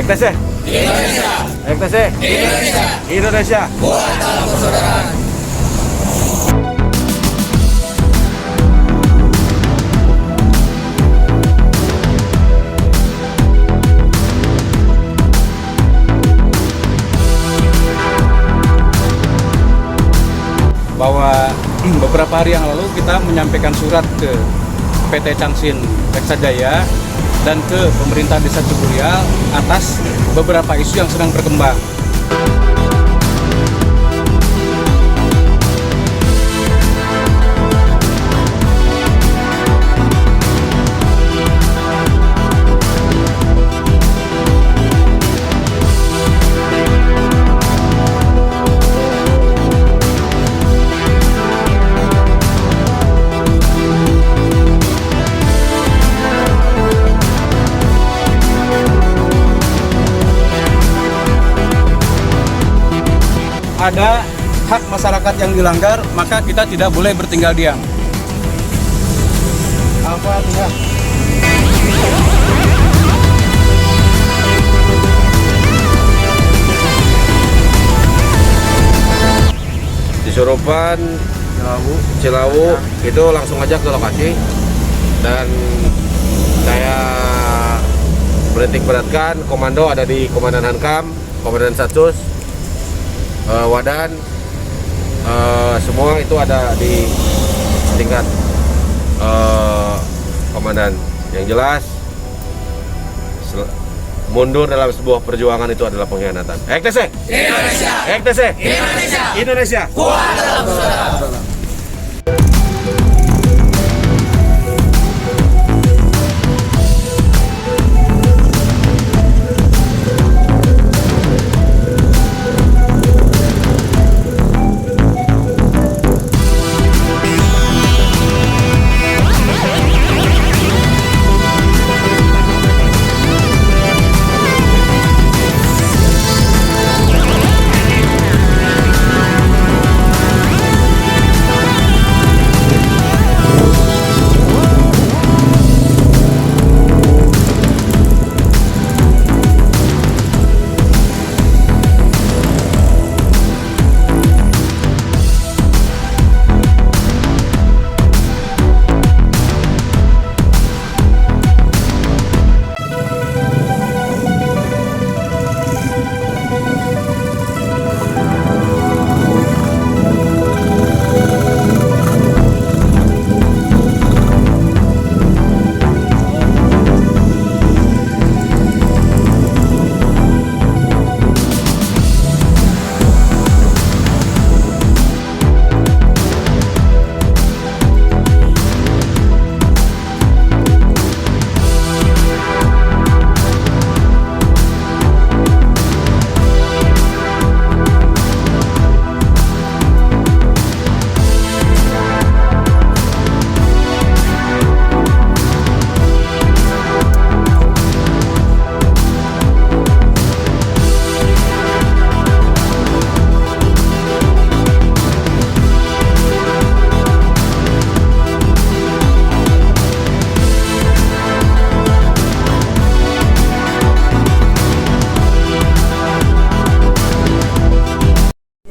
Ektese Indonesia. Ektese Indonesia. Indonesia. Kuat dalam persaudaraan. Bahwa beberapa hari yang lalu kita menyampaikan surat ke PT Changsin Reksadaya dan ke pemerintah Desa Ciburial atas beberapa isu yang sedang berkembang. Ada hak masyarakat yang dilanggar, maka kita tidak boleh bertinggal diam. Al-Fatihah. Di Surupan, Cilawu itu langsung aja ke lokasi dan saya menitik beratkan komando ada di Komandan Hankam, Komandan Satsus, Wadan, semua itu ada di tingkat komandan. Yang jelas mundur dalam sebuah perjuangan itu adalah pengkhianatan. Ektese Indonesia. Ektese Indonesia. Indonesia. Kuat dalam persaudaraan.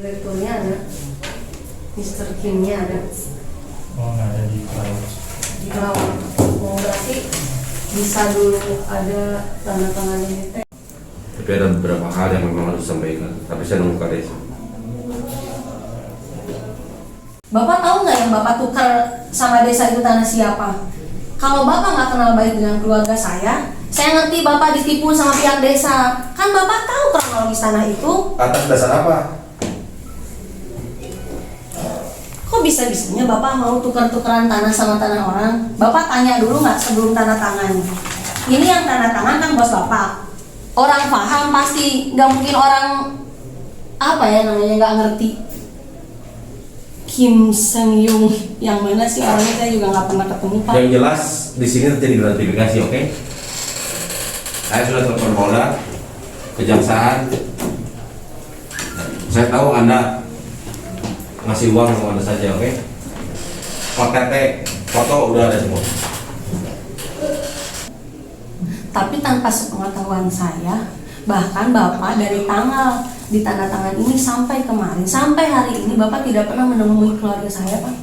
Direkturnya ada, Mr. Kimnya ada Oh, nggak ada di cloud. di Kerawang. Oh, berarti bisa dulu ada tanda tangan ini teh. Tapi ada beberapa hal yang memang harus disampaikan. Tapi saya nunggu kades. Bapak tahu nggak yang Bapak tukar sama desa itu tanah siapa? Kalau Bapak nggak kenal baik dengan keluarga saya ngerti Bapak ditipu sama pihak desa. Kan Bapak tahu kronologis tanah itu. Atas dasar apa? Kok bisa-bisanya Bapak mau tukar-tukaran tanah sama tanah orang? Bapak tanya dulu nggak sebelum tanda tangan? Ini yang tanda tangan kan bos Bapak. Orang paham pasti, nggak mungkin orang apa ya namanya nggak ngerti. Kim Seung Yung yang mana sih orangnya, saya juga nggak pernah ketemu Pak. Yang jelas di sini terjadi gratifikasi, oke? Saya sudah telepon Polda, Kejaksaan. Saya tahu Anda ngasih uang kemana saja, oke? KTP, foto udah ada semua. Tapi tanpa sepengetahuan saya, Bahkan Bapak dari tanggal ditandatangan ini sampai kemarin, sampai hari ini Bapak tidak pernah menemui keluarga saya, Pak.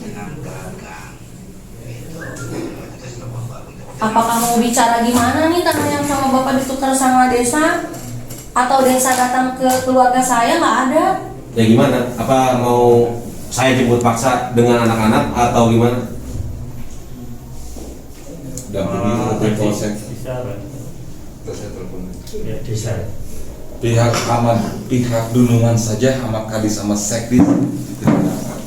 Apakah mau bicara gimana nih tanah yang sama Bapak ditukar sama desa? Atau desa datang ke keluarga saya? Nggak ada. Ya gimana? Apa mau saya jemput paksa dengan anak-anak atau gimana? Dampingi polsek. Bisa, Pak. Saya telepon. Ya, bisa. Pihak Dunungan saja sama Kadis sama Sekdis tidak dapat.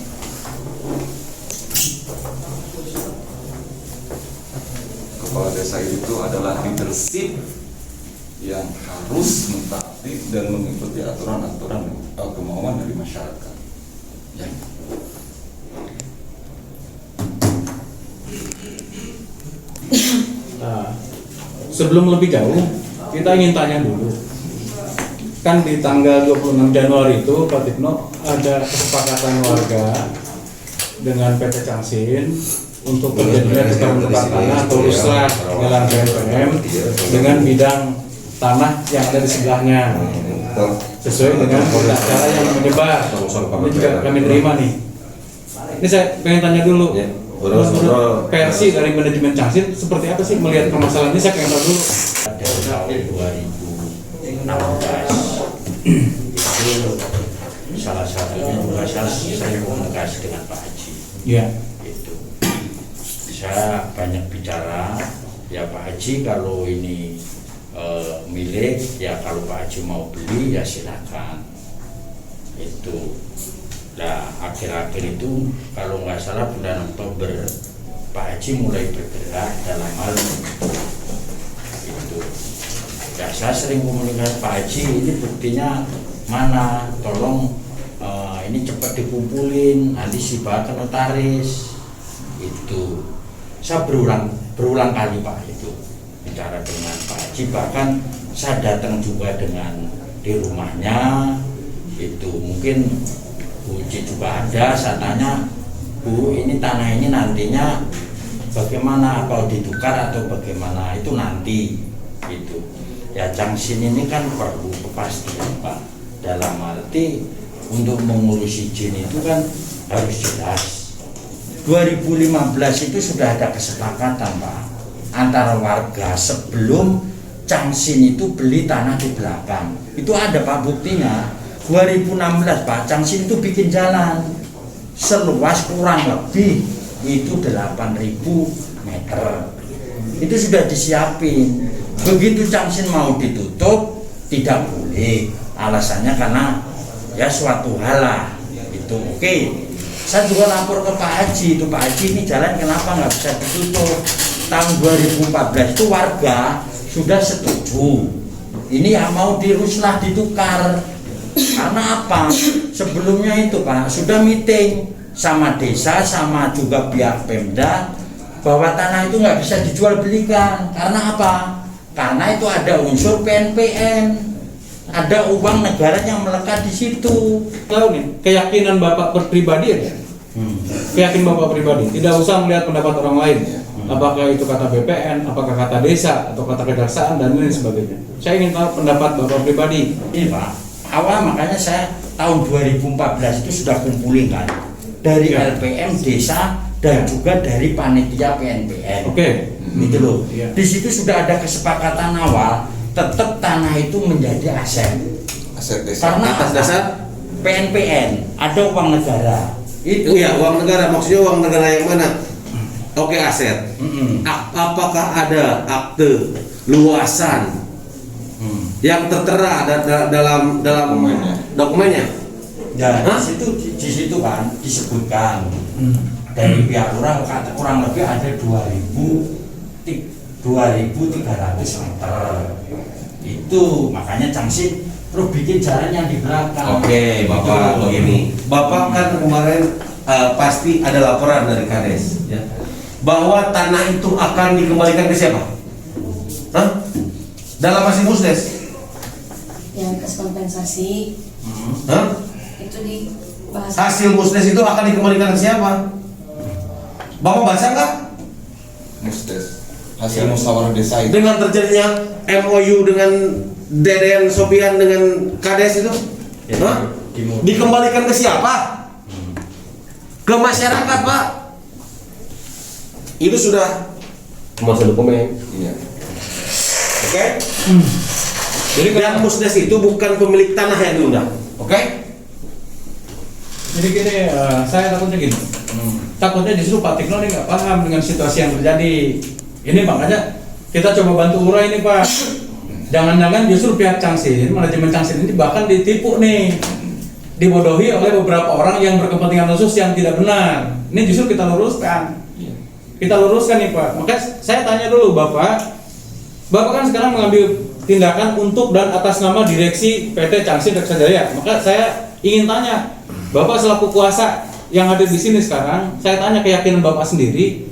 Kepala desa itu adalah leadership yang harus mentaati dan mengikuti aturan-aturan kemauan dari masyarakat. Ya. Nah, sebelum lebih jauh, kita ingin tanya dulu. Kan di tanggal 26 Januari itu Pak Tikno ada kesepakatan warga dengan PT Changsin untuk terjadinya tukar-tukar tanah atau ruslah jalan BNPM dengan bidang tanah yang ada di sebelahnya sesuai dengan cara yang menyebar. Ini juga kami terima nih. Ini saya pengen tanya dulu. Ya. Menurut versi dari manajemen Changsin seperti apa sih melihat permasalahan ini? Saya pengen tahu dulu. Dari tahun 2016 itu salah satunya juga saya komunikasi dengan Pak Haji. Iya. Itu saya banyak bicara, ya Pak Haji kalau ini milik, ya kalau Pak Haji mau beli ya silakan. Itu. Nah akhir-akhir itu kalau nggak salah bulan Oktober Pak Haji mulai bergerak dalam hal itu. Ya saya sering komunikasi Pak Haji, ini buktinya mana, tolong ini cepat dikumpulin, nanti siba ke notaris. Itu saya berulang kali Pak itu bicara dengan Pak Haji, bahkan saya datang juga dengan di rumahnya. Itu mungkin Bu Uci juga ada, saya tanya, Bu ini tanah ini nantinya bagaimana, kalau ditukar atau bagaimana, itu nanti itu. Ya Changsin ini kan perlu kepastian Pak, dalam arti untuk mengurus izin itu kan harus jelas. 2015 itu sudah ada kesepakatan Pak antara warga sebelum Changsin itu beli tanah di belakang. Itu ada Pak buktinya. 2016 Pak Changsin itu bikin jalan seluas kurang lebih itu 8.000 meter. Itu sudah disiapin. Begitu Changsin mau ditutup tidak boleh, alasannya karena ya suatu hal lah itu. Oke, saya juga lapor ke Pak Haji, itu Pak Haji ini jalan kenapa nggak bisa ditutup. Tahun 2014 itu warga sudah setuju ini ya mau diruslah ditukar. Karena apa, sebelumnya itu Pak sudah meeting sama desa sama juga pihak Pemda bahwa tanah itu nggak bisa dijual belikan. Karena apa? Karena itu ada unsur PNPN, ada uang negara yang melekat di situ. Tahu nih, keyakinan Bapak pribadi ya? Keyakinan Bapak pribadi, tidak usah melihat pendapat orang lain. Apakah itu kata BPN, apakah kata desa, atau kata kejaksaan dan lain sebagainya. Saya ingin tahu pendapat Bapak pribadi. Ini Pak, awal makanya saya tahun 2014 itu sudah kumpulin kan dari LPM desa dan juga dari panitia PNPN. Oke. Gitu loh. Iya. Di situ sudah ada kesepakatan awal, tetap tanah itu menjadi aset. Aset desa. Karena Atas dasar PNPN ada uang negara. itu ya uang negara, maksudnya uang negara yang mana? Oke, aset. Apakah ada akte luasan yang tertera dalam dokumennya? Ya, Hah? di situ kan disebutkan dari pihak lurah kurang lebih ada 2.300 meter. Itu makanya Changsin terus bikin jalan yang di belakang. Oke, Bapak begini. Bapak kan kemarin pasti ada laporan dari Kades, ya, bahwa tanah itu akan dikembalikan ke siapa? Hah? Dalam hasil musdes? Yang kes kompensasi Hah? itu dibahas. Hasil musdes itu akan dikembalikan ke siapa? Bapak baca nggak? Musdes. Hasil musyawarah desa itu. Dengan terjadinya MOU dengan Deden Sopian dengan Kades itu? Hah? Dikembalikan ke siapa? Ke masyarakat, Pak. Itu sudah masuk dokumen. Iya. Oke? Jadi Dan Musdes itu bukan pemilik tanah yang diundang. Oke? Jadi gini, saya takutnya gini. Takutnya justru Pak Tikno ini nggak paham dengan situasi yang terjadi. Ini makanya kita coba bantu urai ini, Pak. Jangan-jangan justru pihak Changsin, manajemen Changsin ini bahkan ditipu nih, dibodohi oleh beberapa orang yang berkepentingan khusus yang tidak benar. Ini justru kita luruskan. Kita luruskan nih, Pak. Maka saya tanya dulu, Bapak kan sekarang mengambil tindakan untuk dan atas nama direksi PT Changsin Reksa Jaya. Maka saya ingin tanya, Bapak selaku kuasa yang hadir di sini sekarang, saya tanya keyakinan Bapak sendiri,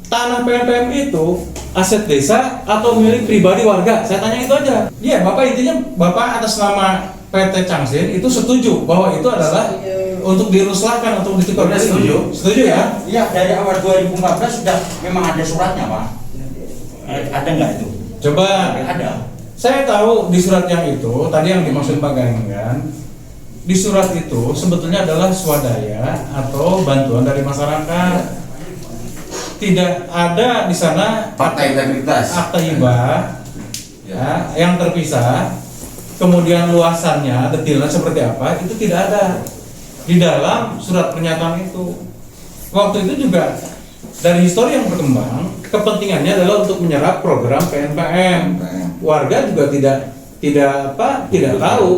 tanah PNPM itu aset desa atau milik pribadi warga? Saya tanya itu aja. Iya, Bapak intinya Bapak atas nama PT Changsin itu setuju bahwa itu adalah untuk diruslahkan, untuk ditukar. Setuju. Setuju ya? Iya, dari awal 2014 sudah memang ada suratnya, Pak. Ada nggak itu? Coba. Ada. Saya tahu di surat yang itu tadi yang dimaksud Pak Ganggan, di surat itu sebetulnya adalah swadaya atau bantuan dari masyarakat. Tidak ada di sana Fakta integritas. akta hibah ya, yang terpisah, kemudian luasannya, detailnya seperti apa, itu tidak ada di dalam surat pernyataan itu. Waktu itu juga dari histori yang berkembang, kepentingannya adalah untuk menyerap program PNPM. Warga juga tidak tahu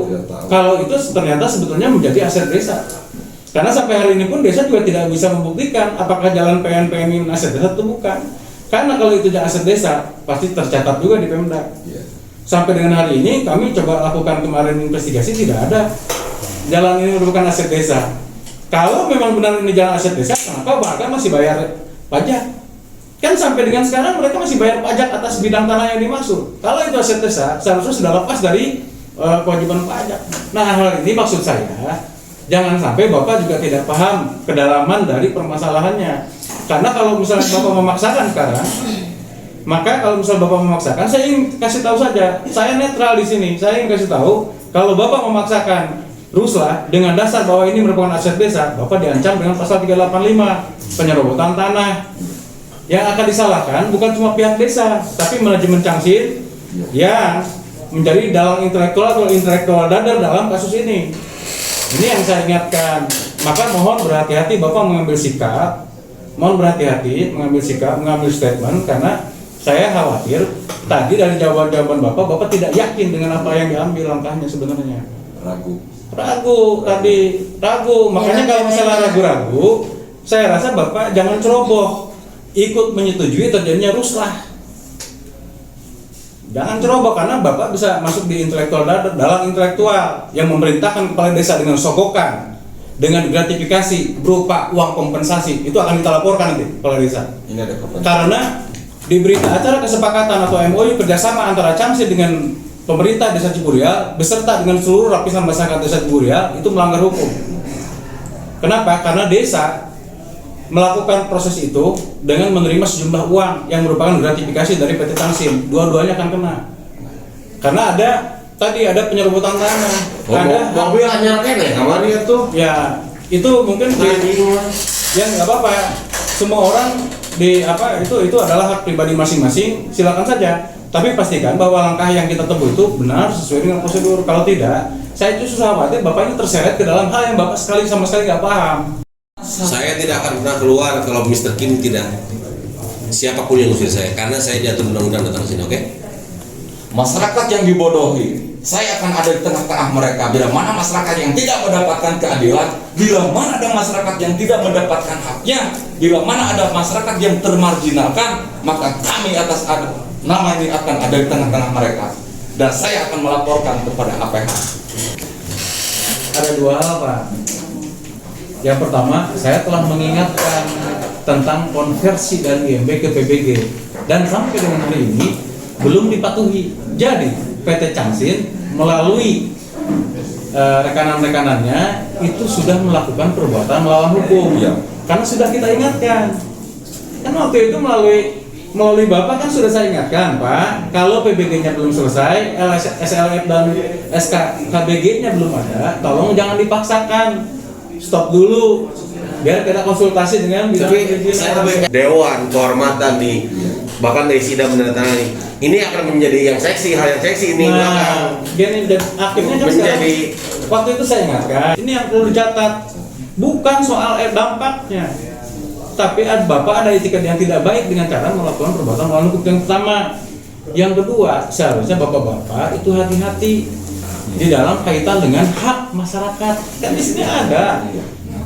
kalau itu ternyata sebetulnya menjadi aset desa. Karena sampai hari ini pun desa juga tidak bisa membuktikan apakah jalan PNPM ini aset desa atau bukan. Karena kalau itu aset desa, pasti tercatat juga di Pemda. Sampai dengan hari ini kami coba lakukan kemarin investigasi, tidak ada jalan ini merupakan aset desa. Kalau memang benar ini jalan aset desa, kenapa warga masih bayar pajak? Kan sampai dengan sekarang mereka masih bayar pajak atas bidang tanah yang dimaksud. Kalau itu aset desa, seharusnya sudah lepas dari kewajiban pajak. Nah, hal ini maksud saya, jangan sampai Bapak juga tidak paham kedalaman dari permasalahannya. Karena kalau misalnya Bapak memaksakan sekarang, maka kalau misalnya Bapak memaksakan, saya ingin kasih tahu saja, saya netral di sini. Saya ingin kasih tahu, kalau Bapak memaksakan ruslah dengan dasar bahwa ini merupakan aset desa, Bapak diancam dengan pasal 385, penyerobotan tanah. Yang akan disalahkan bukan cuma pihak desa, tapi manajemen Changsin yang menjadi dalang intelektual atau intelektual dadar dalam kasus ini. Ini yang saya ingatkan. Maka mohon berhati-hati Bapak mengambil sikap, mengambil sikap, mengambil statement, karena saya khawatir tadi dari jawaban-jawaban Bapak tidak yakin dengan apa yang diambil langkahnya sebenarnya. Ragu. Makanya kalau misalnya ragu-ragu, saya rasa Bapak jangan ceroboh ikut menyetujui terjadinya ruslah. Jangan ceroboh, karena Bapak bisa masuk di intelektual dalam intelektual yang memerintahkan kepala desa dengan sogokan, dengan gratifikasi berupa uang kompensasi. Itu akan kita laporkan nanti kepala desa. Ini ada kompensasi. Karena di berita acara kesepakatan atau MOU kerjasama antara Changsin dengan pemerintah Desa Ciburial beserta dengan seluruh lapisan masyarakat Desa Ciburial itu melanggar hukum. Kenapa? Karena desa melakukan proses itu dengan menerima sejumlah uang yang merupakan gratifikasi dari PT Changsin. Dua-duanya akan kena. Karena ada penyerobotan tanah. Ada mobil anyar kene kamarnya tuh. Ya, itu mungkin ya nggak apa-apa. Semua orang itu adalah hak pribadi masing-masing. Silakan saja. Tapi pastikan bahwa langkah yang kita tempuh itu benar sesuai dengan prosedur. Kalau tidak, saya justru khawatir Bapak ini terseret ke dalam hal yang Bapak sama sekali nggak paham. Saya tidak akan pernah keluar kalau Mr. Kim tidak. Siapapun yang ngusir saya, karena saya diatur undang-undang datang sini, oke? Masyarakat yang dibodohi, saya akan ada di tengah-tengah mereka. Bila mana masyarakat yang tidak mendapatkan keadilan, bila mana ada masyarakat yang tidak mendapatkan haknya, bila mana ada masyarakat yang termarginalkan, maka kami atas nama ini akan ada di tengah-tengah mereka. Dan saya akan melaporkan kepada APH. Ada dua hal, Pak. Yang pertama, saya telah mengingatkan tentang konversi dari IMB ke PBG, dan sampai dengan hari ini belum dipatuhi. Jadi PT Changsin melalui rekanan-rekanannya itu sudah melakukan perbuatan melawan hukum. Karena sudah kita ingatkan. Kan waktu itu melalui melalui Bapak kan sudah saya ingatkan Pak, kalau PBG-nya belum selesai, SLF dan SKKBG-nya belum ada, tolong jangan dipaksakan, stop dulu, biar kita konsultasi dengan bidang perizinan. Dewan Kehormatan di bahkan dari sidang menandatangani ini akan menjadi yang seksi, hal yang seksi ini Nah, gini, dan akhirnya kan menjadi sekarang, waktu itu saya ingatkan, ini yang perlu dicatat, bukan soal dampaknya, tapi Bapak ada etikat yang tidak baik dengan cara melakukan perbuatan melawan hukum. Yang pertama, yang kedua, seharusnya bapak-bapak itu hati-hati di dalam kaitan dengan hak masyarakat. Kan di sini ada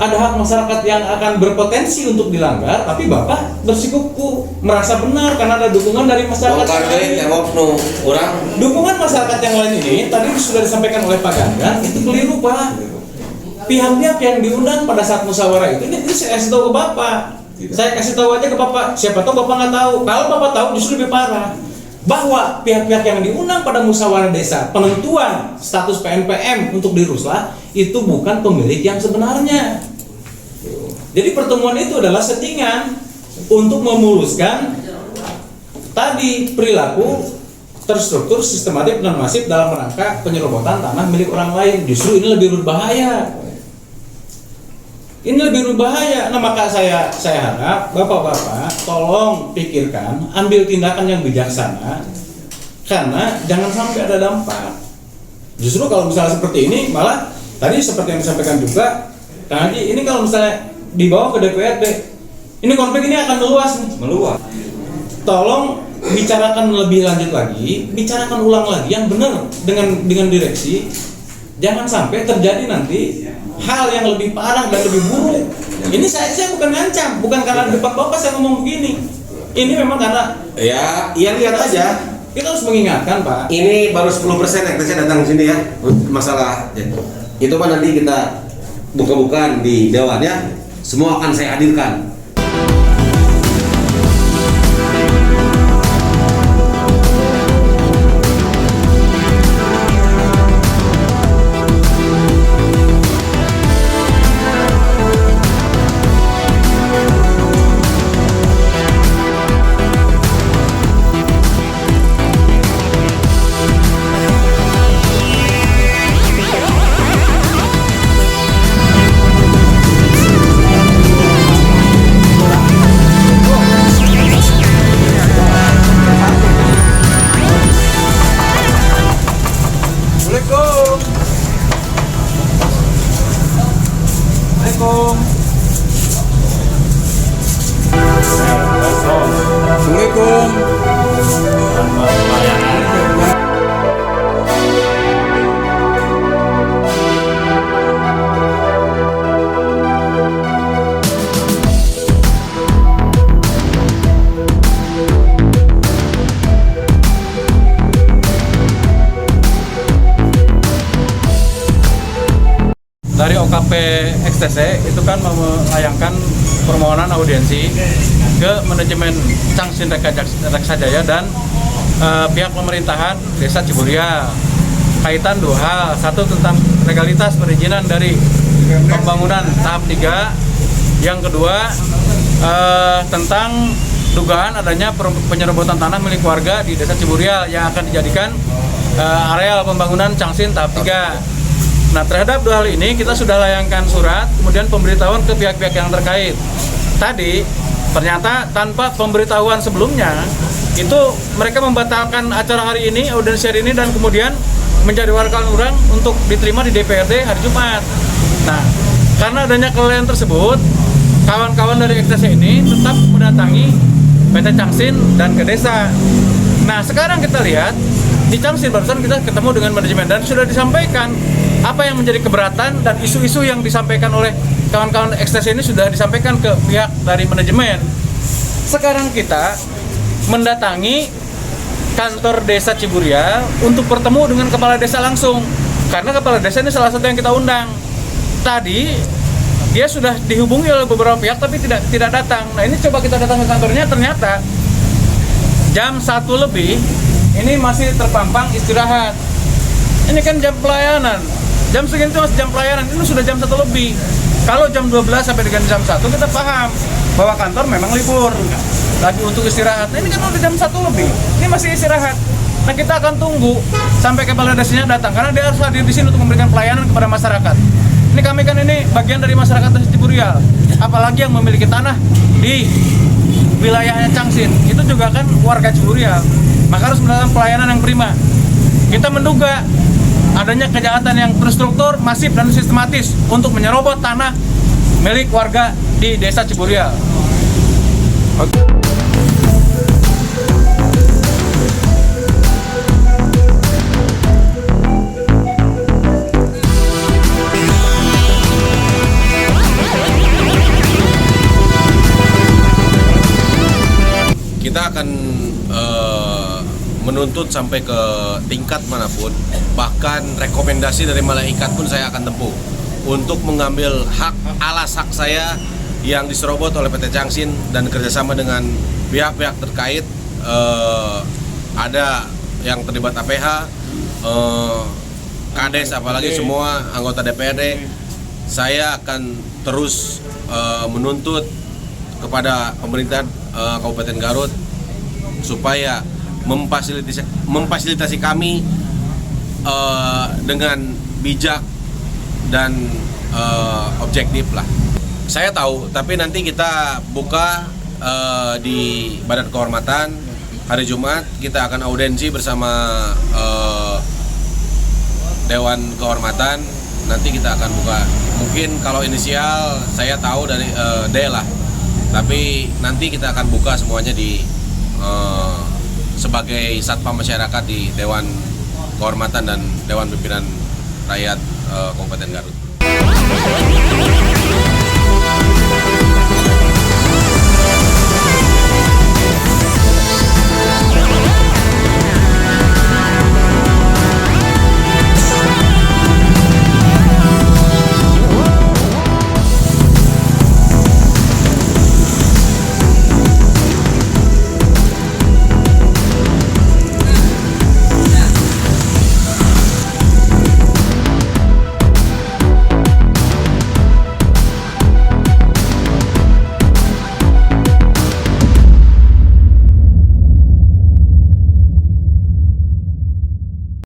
hak masyarakat yang akan berpotensi untuk dilanggar, tapi bapak bersikukuh merasa benar karena ada dukungan dari masyarakat. Dukungan masyarakat yang lain ini tadi sudah disampaikan oleh Pak Ganjar, itu keliru Pak. Pihak-pihak yang diundang pada saat musyawarah itu ini saya kasih tahu ke bapak. Saya kasih tahu aja ke bapak. Siapa tahu bapak nggak tahu. Kalau bapak tahu justru lebih parah. Bahwa pihak-pihak yang diundang pada musyawarah desa penentuan status PNPM untuk di Rusla itu bukan pemilik yang sebenarnya. Jadi pertemuan itu adalah settingan untuk memuluskan tadi perilaku terstruktur, sistematik dan masif dalam rangka penyerobotan tanah milik orang lain. Justru ini lebih berbahaya. Ini lebih berbahaya. Nah, maka saya harap bapak-bapak tolong pikirkan, ambil tindakan yang bijaksana, karena jangan sampai ada dampak. Justru kalau misalnya seperti ini, malah tadi seperti yang disampaikan juga, Kang Haji, ini kalau misalnya dibawa ke DPRD, ini konflik ini akan meluas nih. Meluas. Tolong bicarakan lebih lanjut lagi, bicarakan ulang lagi yang benar dengan direksi. Jangan sampai terjadi nanti hal yang lebih parah dan lebih buruk. Ini saya bukan ngancam, bukan karena di depan bapak saya ngomong begini. Ini memang karena ya lihat aja. Kita harus mengingatkan Pak. Ini baru 10% yang saya datang sini ya masalah itu kan nanti kita buka-bukaan di dewan ya. Semua akan saya hadirkan. Dari OKP XTC itu kan melayangkan permohonan audiensi ke manajemen Cangsin Reksajaya dan pihak pemerintahan Desa Ciburia. Kaitan dua hal, satu tentang legalitas perizinan dari pembangunan tahap 3, yang kedua tentang dugaan adanya penyerobotan tanah milik warga di Desa Ciburia yang akan dijadikan areal pembangunan Cangsin tahap 3. Nah, terhadap dua hal ini kita sudah layangkan surat, kemudian pemberitahuan ke pihak-pihak yang terkait. Tadi ternyata tanpa pemberitahuan sebelumnya, itu mereka membatalkan acara hari ini, audiensi hari ini, dan kemudian menjadwalkan orang untuk diterima di DPRD hari Jumat. Nah, karena adanya kelalaian tersebut, kawan-kawan dari XTC ini tetap mendatangi PT Cangsin dan ke desa. Nah, sekarang kita lihat di Cangsin barusan kita ketemu dengan manajemen dan sudah disampaikan apa yang menjadi keberatan dan isu-isu yang disampaikan oleh kawan-kawan XTC ini sudah disampaikan ke pihak dari manajemen. Sekarang kita mendatangi kantor Desa Ciburia untuk bertemu dengan kepala desa langsung, karena kepala desa ini salah satu yang kita undang. Tadi dia sudah dihubungi oleh beberapa pihak tapi tidak datang. Nah, ini coba kita datang ke kantornya, ternyata jam 1 lebih ini masih terpampang istirahat. Ini kan jam pelayanan. Jam segini itu masih jam pelayanan, ini sudah jam 1 lebih. Kalau jam 12 sampai dengan jam 1 kita paham bahwa kantor memang libur. Lagi untuk istirahat. Nah, ini kan udah jam 1 lebih. Ini masih istirahat. Nah, kita akan tunggu sampai kepala desanya datang karena dia harus hadir di sini untuk memberikan pelayanan kepada masyarakat. Ini kami kan ini bagian dari masyarakat Desa Ciburial. Apalagi yang memiliki tanah di wilayahnya Changsin, itu juga kan warga Ciburial. Maka harus mendapatkan pelayanan yang prima. Kita menduga adanya kejahatan yang terstruktur, masif dan sistematis untuk menyerobot tanah milik warga di Desa Ciburial. Kita akan menuntut sampai ke tingkat manapun, bahkan rekomendasi dari malaikat pun saya akan tempuh untuk mengambil hak alas hak saya yang diserobot oleh PT Changsin dan kerjasama dengan pihak-pihak terkait. Ada yang terlibat APH, Kades, apalagi semua anggota DPRD. Saya akan terus menuntut kepada pemerintah Kabupaten Garut supaya memfasilitasi kami dengan bijak dan objektif lah. Saya tahu, tapi nanti kita buka di Badan Kehormatan hari Jumat. Kita akan audiensi bersama Dewan Kehormatan. Nanti kita akan buka. Mungkin kalau inisial saya tahu dari D lah. Tapi nanti kita akan buka semuanya di sebagai satpam masyarakat di Dewan Kehormatan dan Dewan Pimpinan Rakyat Kabupaten Garut.